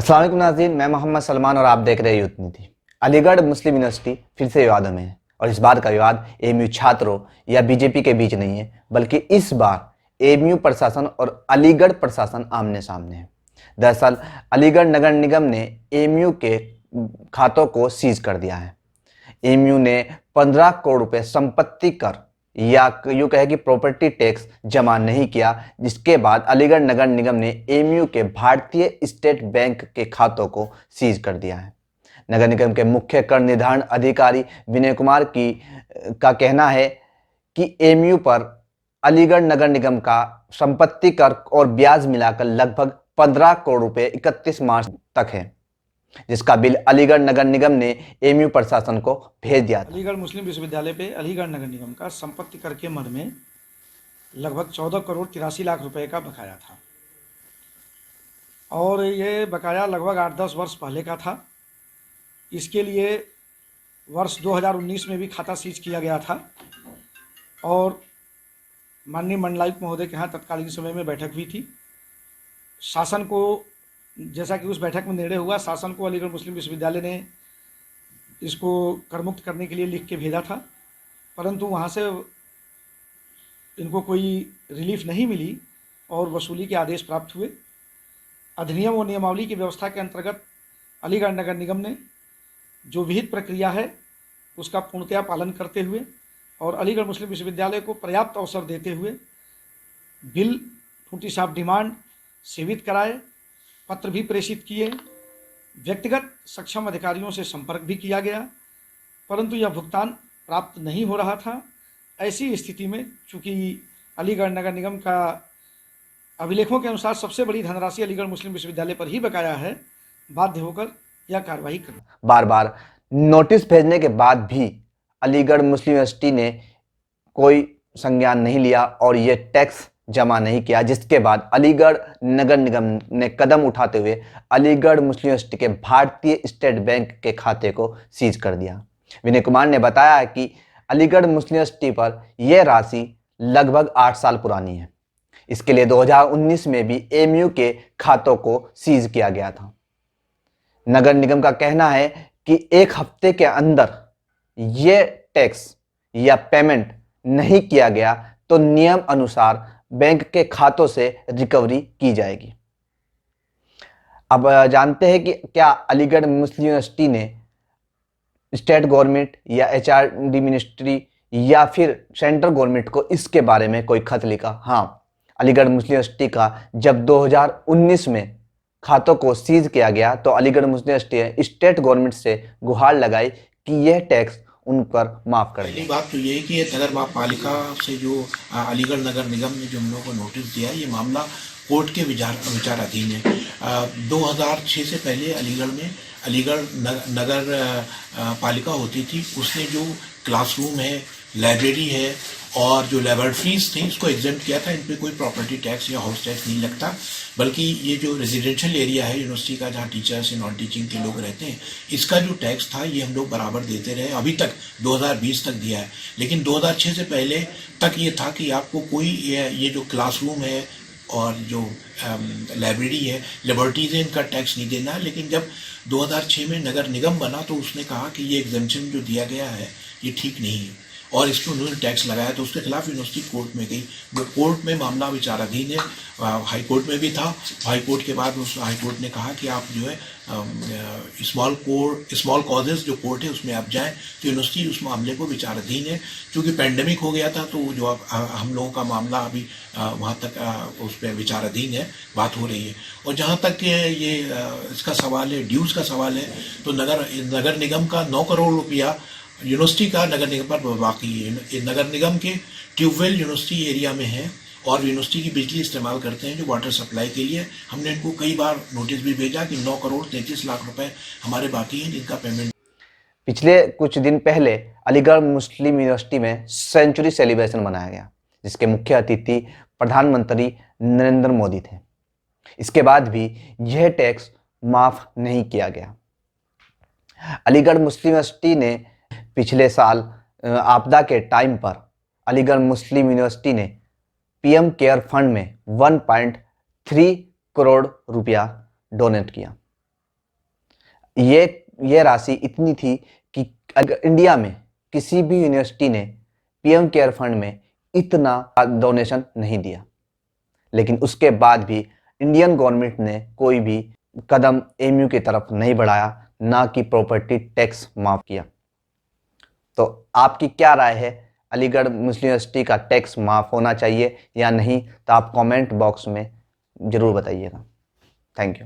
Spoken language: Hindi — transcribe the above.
अस्सलाम वालेकुम नाज़रीन, मैं मोहम्मद सलमान और आप देख रहे हैं यूथ नीति। अलीगढ़ मुस्लिम यूनिवर्सिटी फिर से विवादों में है और इस बार का विवाद एएमयू छात्रों या बीजेपी के बीच नहीं है, बल्कि इस बार एएमयू प्रशासन और अलीगढ़ प्रशासन आमने सामने है। दरअसल अलीगढ़ नगर निगम ने एएमयू के खातों को सीज कर दिया है। एएमयू ने 15 करोड़ रुपए संपत्ति कर या यूँ कहे कि प्रॉपर्टी टैक्स जमा नहीं किया, जिसके बाद अलीगढ़ नगर निगम ने एएमयू के भारतीय स्टेट बैंक के खातों को सीज कर दिया है। नगर निगम के मुख्य कर निर्धारण अधिकारी विनय कुमार का कहना है कि एएमयू पर अलीगढ़ नगर निगम का संपत्ति कर और ब्याज मिलाकर लगभग 15 करोड़ रुपए 31 मार्च तक है, जिसका बिल अलीगढ़ नगर निगम ने एएमयू प्रशासन को भेज दिया था। अलीगढ़ मुस्लिम विश्वविद्यालय पे अलीगढ़ नगर निगम का संपत्ति कर के मद में लगभग 14 करोड़ 83 लाख रुपए का बकाया था और ये बकाया लगभग 8-10 वर्ष पहले का था। इसके लिए वर्ष 2019 में भी खाता सीज किया गया था और माननीय मंडलायुक्त महोदय के यहाँ तत्कालीन समय में बैठक हुई थी। शासन को, जैसा कि उस बैठक में निर्णय हुआ, शासन को अलीगढ़ मुस्लिम विश्वविद्यालय ने इसको करमुक्त करने के लिए लिख के भेजा था, परंतु वहाँ से इनको कोई रिलीफ नहीं मिली और वसूली के आदेश प्राप्त हुए। अधिनियम और नियमावली की व्यवस्था के अंतर्गत अलीगढ़ नगर निगम ने जो विहित प्रक्रिया है उसका पूर्णतया पालन करते हुए और अलीगढ़ मुस्लिम विश्वविद्यालय को पर्याप्त अवसर देते हुए बिल, नोटिस ऑफ डिमांड सेवित कराए, पत्र भी प्रेषित किए, व्यक्तिगत सक्षम अधिकारियों से संपर्क भी किया गया, परंतु यह भुगतान प्राप्त नहीं हो रहा था। ऐसी स्थिति में चूँकि अलीगढ़ नगर निगम का अभिलेखों के अनुसार सबसे बड़ी धनराशि अलीगढ़ मुस्लिम विश्वविद्यालय पर ही बकाया है, बाध्य होकर यह कार्रवाई करना। बार बार नोटिस भेजने के बाद भी अलीगढ़ मुस्लिम यूनिवर्सिटी ने कोई संज्ञान नहीं लिया और ये टैक्स जमा नहीं किया, जिसके बाद अलीगढ़ नगर निगम ने कदम उठाते हुए अलीगढ़ मुस्लिम यूनिवर्सिटी के भारतीय स्टेट बैंक के खाते को सीज कर दिया। विनय कुमार ने बताया कि अलीगढ़ मुस्लिम यूनिवर्सिटी पर यह राशि लगभग 8 साल पुरानी है। इसके लिए 2019 में भी एएमयू के खातों को सीज किया गया था। नगर निगम का कहना है कि एक हफ्ते के अंदर यह टैक्स या पेमेंट नहीं किया गया तो नियम अनुसार बैंक के खातों से रिकवरी की जाएगी। अब जानते हैं कि क्या अलीगढ़ मुस्लिम यूनिवर्सिटी ने स्टेट गवर्नमेंट या एचआरडी मिनिस्ट्री या फिर सेंट्रल गवर्नमेंट को इसके बारे में कोई खत लिखा? हाँ, अलीगढ़ मुस्लिम यूनिवर्सिटी का जब 2019 में खातों को सीज किया गया तो अलीगढ़ मुस्लिम यूनिवर्सिटी ने स्टेट गवर्नमेंट से गुहार लगाई कि यह टैक्स उन पर माफ़ कर पहली बात तो ये है कि ये नगर पालिका से जो अलीगढ़ नगर निगम ने जो हम लोगों को नोटिस दिया, ये मामला कोर्ट के विचाराधीन है। 2006 से पहले अलीगढ़ नगर पालिका होती थी, उसने जो क्लासरूम है, लाइब्रेरी है और जो लेबोरेटरीज थी उसको एग्जेम्प्ट किया था। इन पर कोई प्रॉपर्टी टैक्स या हाउस टैक्स नहीं लगता, बल्कि ये जो रेजिडेंशियल एरिया है यूनिवर्सिटी का, जहाँ टीचर्स या नॉन टीचिंग के लोग रहते हैं, इसका जो टैक्स था ये हम लोग बराबर देते रहे, अभी तक 2020 तक दिया है। लेकिन 2006 से पहले तक ये था कि आपको कोई ये जो क्लासरूम है और जो लाइब्रेरी है, लेबोरेटरीज है, इनका टैक्स नहीं देना है। लेकिन जब 2006 में नगर निगम बना तो उसने कहा कि ये एग्जेम्पशन जो दिया गया है ये ठीक नहीं है और इस पर उन्होंने टैक्स लगाया, तो उसके खिलाफ यूनिवर्सिटी कोर्ट में गई। वो कोर्ट में मामला विचाराधीन है, हाई कोर्ट में भी था। हाई कोर्ट के बाद उस हाई कोर्ट ने कहा कि आप जो है स्मॉल कॉजेज जो कोर्ट है उसमें आप जाएं, तो यूनिवर्सिटी उस मामले को विचाराधीन है। क्योंकि पेंडेमिक हो गया था तो जो अब हम लोगों का मामला अभी वहाँ तक उस पर विचाराधीन है, बात हो रही है। और जहाँ तक ये इसका सवाल है, ड्यूज़ का सवाल है, तो नगर निगम का 9 करोड़ रुपया यूनिवर्सिटी का नगर निगम पर बाकी है। नगर निगम के ट्यूबवेल यूनिवर्सिटी एरिया में है और यूनिवर्सिटी की बिजली इस्तेमाल करते हैं जो वाटर सप्लाई के लिए। हमने इनको कई बार नोटिस भी भेजा कि 9 करोड़ 33 लाख रुपए हमारे बाकी हैं, जिनका पेमेंट। पिछले कुछ दिन पहले अलीगढ़ मुस्लिम यूनिवर्सिटी में सेंचुरी सेलिब्रेशन मनाया गया, जिसके मुख्य अतिथि प्रधानमंत्री नरेंद्र मोदी थे। इसके बाद भी यह टैक्स माफ नहीं किया गया। अलीगढ़ मुस्लिम यूनिवर्सिटी ने पिछले साल आपदा के टाइम पर अलीगढ़ मुस्लिम यूनिवर्सिटी ने पीएम केयर फंड में 1.3 करोड़ रुपया डोनेट किया। ये राशि इतनी थी कि अगर इंडिया में किसी भी यूनिवर्सिटी ने पीएम केयर फंड में इतना डोनेशन नहीं दिया, लेकिन उसके बाद भी इंडियन गवर्नमेंट ने कोई भी कदम एमयू की तरफ नहीं बढ़ाया, ना कि प्रॉपर्टी टैक्स माफ किया। तो आपकी क्या राय है, अलीगढ़ मुस्लिम यूनिवर्सिटी का टैक्स माफ होना चाहिए या नहीं? तो आप कमेंट बॉक्स में ज़रूर बताइएगा। Thank you.